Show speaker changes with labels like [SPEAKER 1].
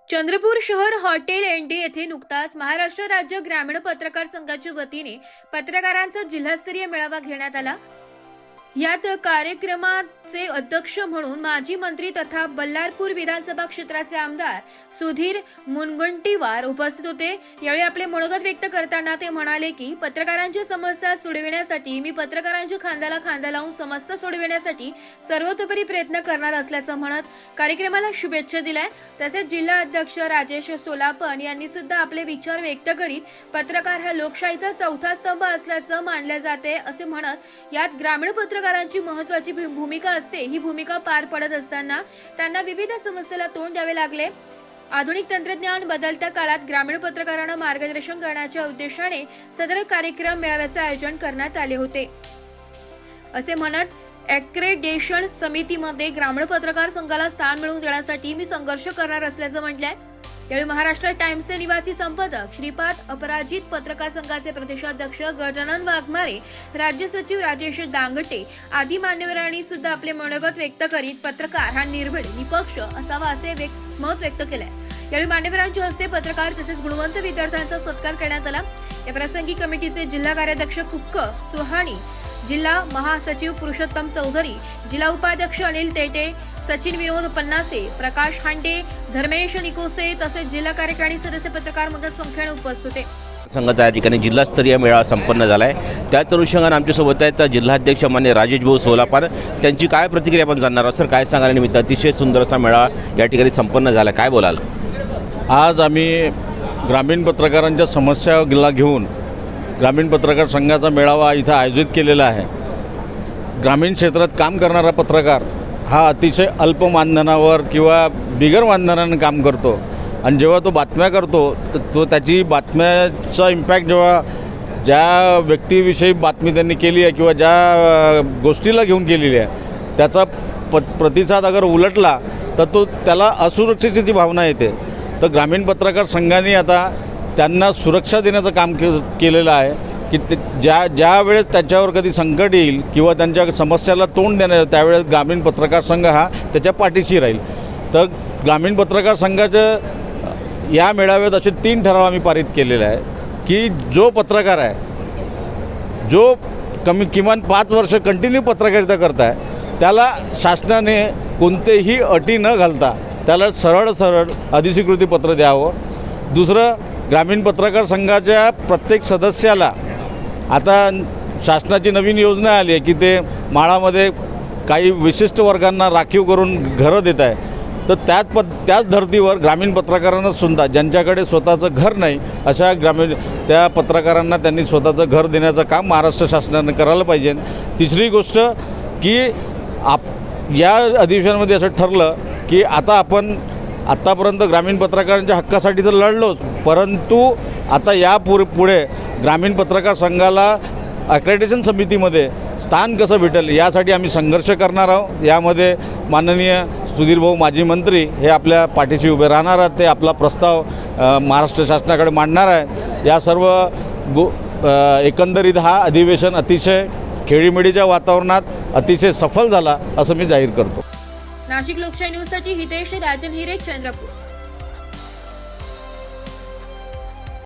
[SPEAKER 1] चंद्रपूर शहर hotel ND येथे नुकताच महाराष्ट्र राज्य ग्रामीण पत्रकार संघाच्या वतीने पत्रकारांचा जिल्हास्तरीय मेळावा घेण्यात आला। यात कार्यक्रमाचे अध्यक्ष म्हणून माजी मंत्री तथा बल्लारपूर विधानसभा क्षेत्राचे आमदार सुधीर मुनगंटीवार उपस्थित होते। यावेळी आपले मनोगत व्यक्त करताना ते म्हणाले की पत्रकारांच्या समस्या सोडविण्यासाठी मी पत्रकारांच्या खांद्याला खांदा लावून समस्या सोडविण्यासाठी सर्वतोपरी प्रयत्न करणार असल्याचं म्हणत कार्यक्रमाला शुभेच्छा दिल्या। तसेच जिल्हा अध्यक्ष राजेश सोलापन यांनी सुद्धा आपले विचार व्यक्त करीत पत्रकार हा लोकशाहीचा चौथा स्तंभ असल्याचं मानले जाते असे म्हणत यात ग्रामीण पत्रकारांची महत्त्वाची भूमिका असते। ही भूमिका पार पडत असताना त्यांना विविध समस्येला तोंड द्यावे लागले। आधुनिक तंत्रज्ञान बदलत्या काळात ग्रामीण पत्रकारांना मार्गदर्शन करण्याच्या उद्देशाने सदर कार्यक्रम मेळाव्याचे आयोजन करण्यात आले होते असे म्हणत ॲक्रेडिटेशन समितीमध्ये ग्रामीण पत्रकार संघाला स्थान मिळवून देण्यासाठी मी संघर्ष करणार असल्याचं म्हटलंय। यावेळी महाराष्ट्र टाइम्सचे निवासी संपादक श्रीपाद अपराजित, पत्रकार संघाचे प्रदेशाध्यक्ष गजानन वाघमारे, राज्य सचिव राजेश दांगटे आदी मान्यवरांनी सुद्धा आपले मनोगत व्यक्त करीत पत्रकार हा निर्भीड निपक्ष असावा असे मत व्यक्त केले। यावेळी मान्यवरांच्या हस्ते पत्रकार तसेच गुणवंत विद्यार्थ्यांचा सत्कार करण्यात आला। या प्रसंगी कमिटीचे जिल्हा कार्याध्यक्ष कुक्क सुहाणी, जिल्हा महासचिव पुरुषोत्तम चौधरी, जिल्हा उपाध्यक्ष अनिल तेटे, सचिन विनोद पन्नासे, प्रकाश हांडे, धर्मेश निकोसे तसेच जिल्हा कार्यकारिणी सदस्य पत्रकार मोठ्या संख्येने उपस्थित होते।
[SPEAKER 2] संघाचा या ठिकाणी जिल्हास्तरीय मेळावा संपन्न झाला आहे। त्याच अनुषंगाने आमच्यासोबत आहेत जिल्हाध्यक्ष मान्य राजेश भाऊ सोलापूर, त्यांची काय प्रतिक्रिया आपण जाणणार आहोत। सर, काय सांगाल निमित्त अतिशय सुंदर असा मेळावा या ठिकाणी संपन्न झाला, काय बोलाल?
[SPEAKER 3] आज आम्ही ग्रामीण पत्रकारांच्या समस्याला घेऊन ग्रामीण पत्रकार संघाचा मेळावा इथं आयोजित केलेला आहे। ग्रामीण क्षेत्रात काम करणारा पत्रकार हा अतिशय अल्प मानधनावर किंवा बिगर मानधनानं काम करतो आणि जेव्हा तो बातम्या करतो तर तो त्याची बातम्याचा इम्पॅक्ट जेव्हा ज्या व्यक्तीविषयी बातमी त्यांनी केली आहे किंवा ज्या गोष्टीला घेऊन केलेली आहे त्याचा प्रतिसाद अगर उलटला तर त्याला असुरक्षिततेची भावना येते। तर ग्रामीण पत्रकार संघाने आता त्यांना सुरक्षा देण्याचं काम केलेलं आहे की ज्या वेळेस त्याच्यावर कधी संकट येईल किंवा त्यांच्या समस्याला तोंड देण्याचं त्यावेळेस ग्रामीण पत्रकार संघ हा त्याच्या पाठीशी राहील। तर ग्रामीण पत्रकार संघाच्या या मेळाव्यात असे 3 ठराव आम्ही पारित केलेले आहे की जो पत्रकार आहे जो किमान 5 वर्ष कंटिन्यू पत्रकारिता करत आहे त्याला शासनाने कोणतेही अटी न घालता त्याला सरळ अधिस्वीकृती पत्र द्यावं। दुसरं, ग्रामीण पत्रकार संघाच्या प्रत्येक सदस्याला आता शासनाची नवीन योजना आली आहे की ते माळामध्ये काही विशिष्ट वर्गांना राखीव करून घरं देत आहे। तर त्याच धर्तीवर ग्रामीण पत्रकारांना सुद्धा ज्यांच्याकडे स्वतःचं घर नाही अशा त्या पत्रकारांना त्यांनी स्वतःचं घर देण्याचं काम महाराष्ट्र शासनाने करायला पाहिजे। तिसरी गोष्ट की या अधिवेशनामध्ये असं ठरलं की आता आपण आत्तापर्यंत ग्रामीण पत्रकारांच्या हक्कासाठी तर लढलोच, परंतु आता पुढे ग्रामीण पत्रकार संघाला ॲक्रेडिटेशन समितीमध्ये स्थान कसं भेटेल यासाठी आम्ही संघर्ष करणार आहोत। यामध्ये माननीय सुधीर भाऊ माजी मंत्री हे आपल्या पाठीशी उभे राहणार आहेत। ते आपला प्रस्ताव महाराष्ट्र शासनाकडे मांडणार आहे। या सर्व एकंदरीत हा अधिवेशन अतिशय खेळीमेळीच्या वातावरणात अतिशय सफल झाला असं मी जाहीर करतो।
[SPEAKER 1] नाशिक लोकशाही न्यूजसाठी हितेश राजन हिरे, चंद्रपूर।